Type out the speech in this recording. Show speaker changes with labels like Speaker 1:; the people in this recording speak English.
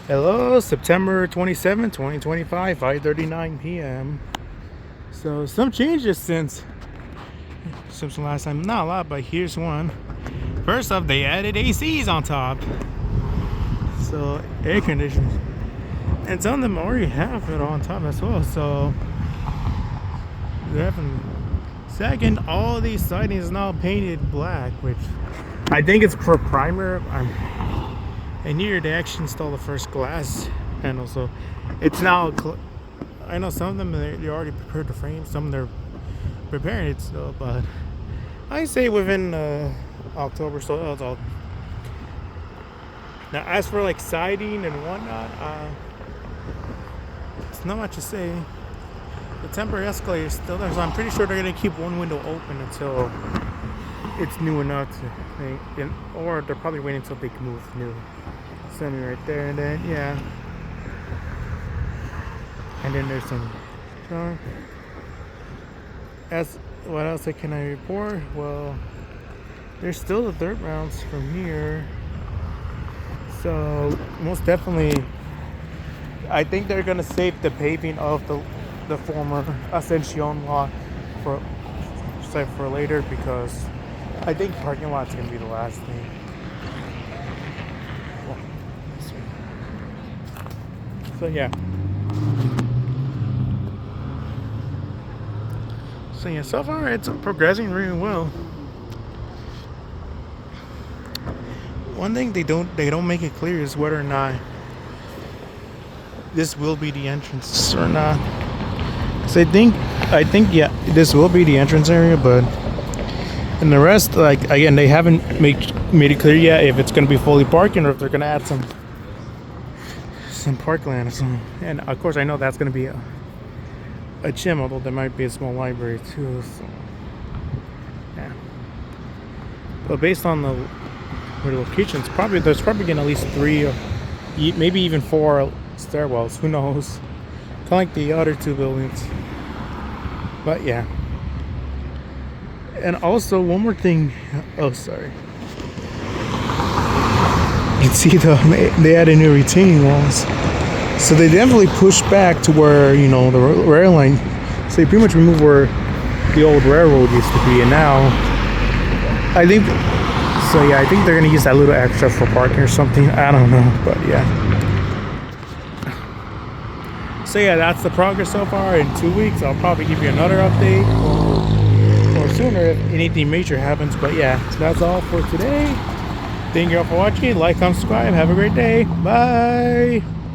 Speaker 1: Hello, September 27, 2025, 5:39 p.m. So some changes since the last time. Not a lot, but here's one. First off, they added ACs on top. So air conditioners. And some of them already have it on top as well. So they're having second, all these sidings is now painted black, which I think it's for primer. And here they actually installed the first glass panel, so it's now. I know some of them they already prepared the frame, some they're preparing it still, but I say within October. So that's all. Now, as for like siding and whatnot, it's not much to say. The temporary escalator is still there, so I'm pretty sure they're gonna keep one window open until it's new enough to, or they're probably waiting until they can move new semi right there, and then yeah, and then there's some. As what else can I report? Well, there's still the dirt rounds from here, so most definitely, I think they're gonna save the paving of the former Ascension lot for later, because I think parking lot's gonna be the last thing. So yeah. So far it's progressing really well. One thing they don't make it clear is whether or not this will be the entrance or not. So I think yeah, this will be the entrance area, but and the rest, like, again, they haven't made it clear yet if it's gonna be fully parking or if they're gonna add some parkland or something. And of course I know that's gonna be a gym, although there might be a small library too, so yeah. But based on the locations, there's probably gonna at least 3 or maybe even 4 stairwells, who knows, kind of like the other 2 buildings. But yeah. And also one more thing, oh sorry, you can see they added new retaining walls, so they definitely pushed back to where, the rail line. So they pretty much removed where the old railroad used to be, and now I think they're gonna use that little extra for parking or something. I don't know, but yeah. So yeah, that's the progress so far. In 2 weeks, I'll probably give you another update, or sooner if anything major happens. But yeah, that's all for today. Thank you all for watching. Like, comment, subscribe. Have a great day. Bye.